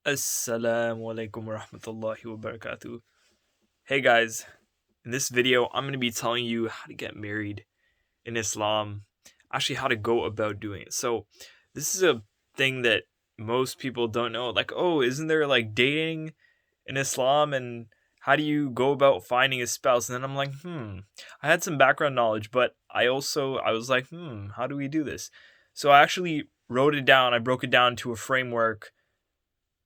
Assalamu alaikum wa rahmatullahi wa barakatuh. Hey guys, in this video, I'm going to be telling you how to get married in Islam, actually, how to go about doing it. So, this is a thing that most people don't know. Like, oh, isn't there like dating in Islam? And how do you go about finding a spouse? And then I'm like, I had some background knowledge, but I was like, how do we do this? So, I actually wrote it down. I broke it down to a framework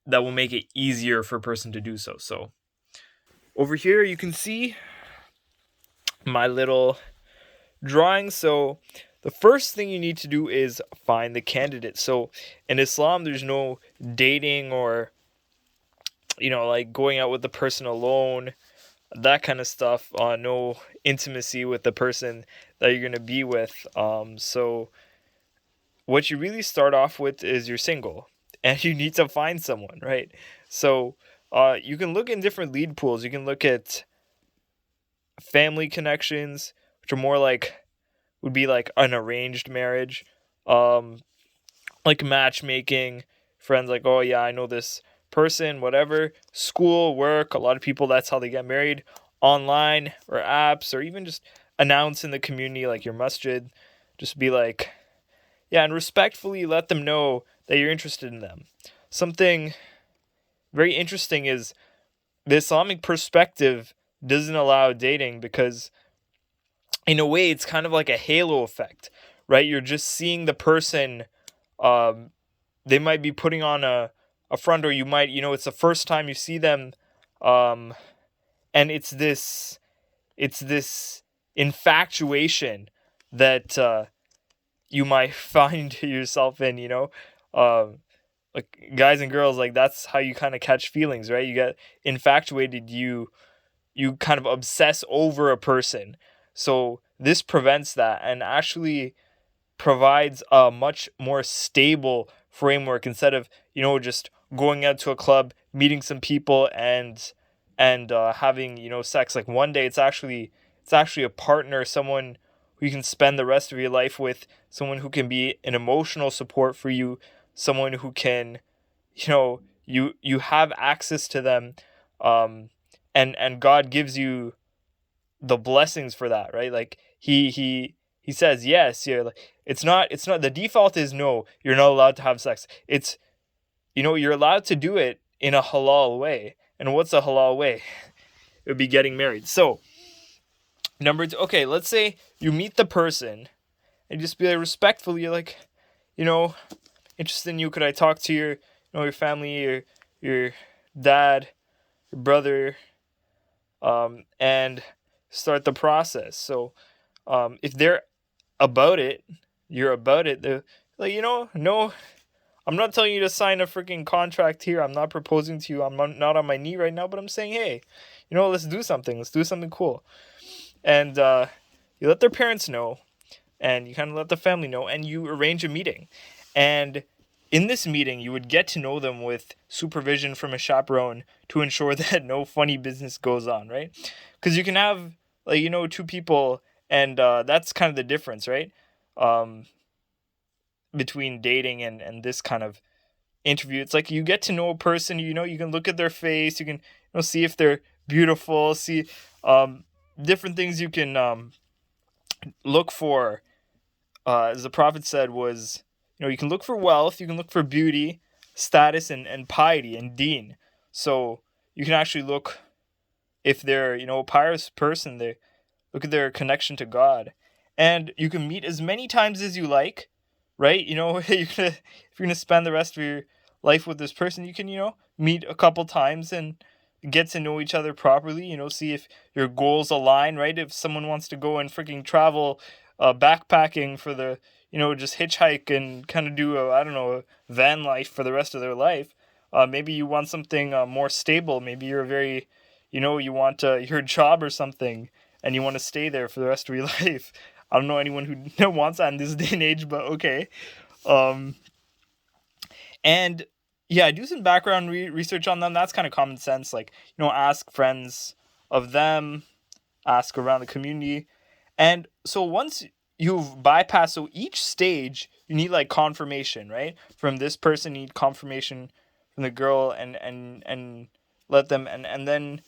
that will make it easier for a person to do so. So over here you can see my little drawing. So the first thing you need to do is find the candidate. So in Islam, there's no dating or like going out with the person alone, that kind of stuff. No intimacy with the person that you're gonna be with. So what you really start off with is you're single and you need to find someone, right? So you can look in different lead pools. You can look at family connections, which are more like would be like an arranged marriage, um, like matchmaking, friends like, oh yeah, I know this person, whatever, school, work, a lot of people that's how they get married, online or apps, or even just announce in the community like your masjid, just be like, yeah, and respectfully let them know that you're interested in them. Something very interesting is the Islamic perspective doesn't allow dating because in a way it's kind of like a halo effect, right? You're just seeing the person. um they might be putting on a front, or you might, it's the first time you see them, um and it's this infatuation that you might find yourself in, um like guys and girls, like that's how you kind of catch feelings, right? You get infatuated, you kind of obsess over a person. So this prevents that and actually provides a much more stable framework instead of, just going out to a club, meeting some people, and having, sex. Like one day it's actually a partner, someone who you can spend the rest of your life with, someone who can be an emotional support for you, someone who can, you have access to them, um and God gives you the blessings for that, right? Like he says yes. Yeah, like it's not the default is no, you're not allowed to have sex. It's, you're allowed to do it in a halal way. And what's a halal way? It would be getting married. So number two, okay, let's say you meet the person and just be like respectfully, you're like, you know interested in you, could I talk to your family, your dad, your brother, and start the process. So if they're about it, you're about it. They're like, no, I'm not telling you to sign a freaking contract here. I'm not proposing to you. I'm not on my knee right now, but I'm saying, hey, let's do something. Let's do something cool. And you let their parents know, and you kind of let the family know, and you arrange a meeting. And in this meeting, you would get to know them with supervision from a chaperone to ensure that no funny business goes on, right? Because you can have, like, two people, and that's kind of the difference, right? Um, between dating and this kind of interview. It's like you get to know a person, you can look at their face, you can, see if they're beautiful, see um, different things you can look for. As the prophet said, was, you can look for wealth, you can look for beauty, status, and piety and deen. So you can actually look if they're, a pious person, they look at their connection to God. And you can meet as many times as you like, right? If you're gonna spend the rest of your life with this person, you can, meet a couple times and get to know each other properly, see if your goals align, right? If someone wants to go and freaking travel backpacking for the, just hitchhike and kind of do a, I don't know, a van life for the rest of their life. Maybe you want something more stable. Maybe you're very, you want your job or something, and you want to stay there for the rest of your life. I don't know anyone who wants that in this day and age, but okay. Um, and yeah, do some background research on them. That's kind of common sense. Like, ask friends of them, ask around the community. And so once you've bypassed, so each stage, you need like confirmation, right? From this person, you need confirmation from the girl, and let them, and then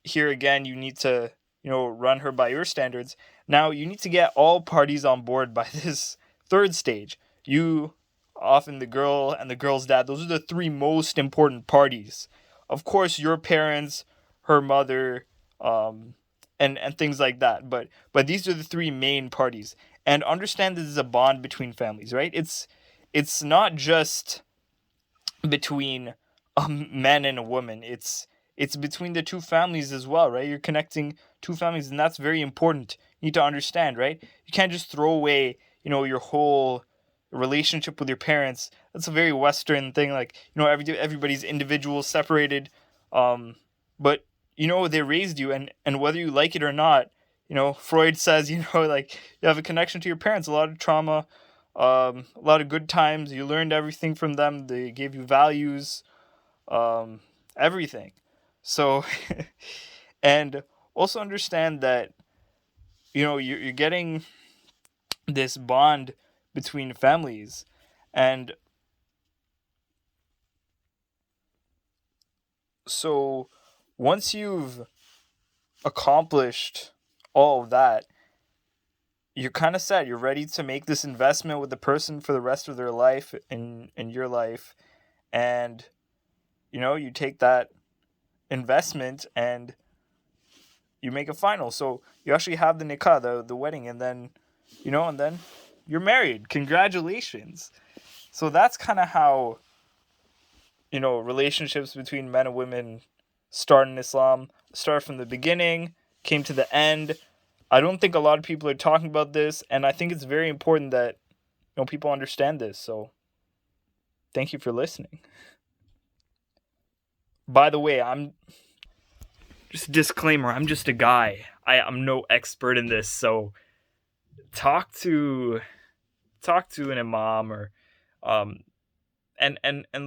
here again you need to, run her by your standards. Now you need to get all parties on board by this third stage. You, often the girl and the girl's dad, those are the three most important parties. Of course your parents, her mother, um and things like that, but these are the three main parties. And understand this is a bond between families, right? It's not just between a man and a woman. It's between the two families as well, right? You're connecting two families, and that's very important. You need to understand, right? You can't just throw away, your whole relationship with your parents. That's a very Western thing. Like, everybody's individual, separated, um, but they raised you, and whether you like it or not, Freud says, like, you have a connection to your parents, a lot of trauma, a lot of good times. You learned everything from them. They gave you values, um, everything. So, and also understand that you're getting this bond between families, and so once you've accomplished all of that, you're kind of set. You're ready to make this investment with the person for the rest of their life in your life, and you take that investment and you make a final. So you actually have the nikah, the wedding, and then you're married. Congratulations. So that's kind of how relationships between men and women start in Islam. Start from the beginning, came to the end. I don't think a lot of people are talking about this, and I think it's very important that people understand this. So thank you for listening. By the way, I'm just a disclaimer, I'm just a guy. I'm no expert in this, so talk to an imam, or um and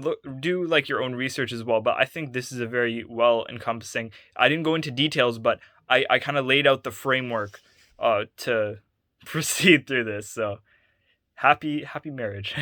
look, do like your own research as well. But I think this is a very well encompassing. I didn't go into details, but I kind of laid out the framework to proceed through this. So happy marriage.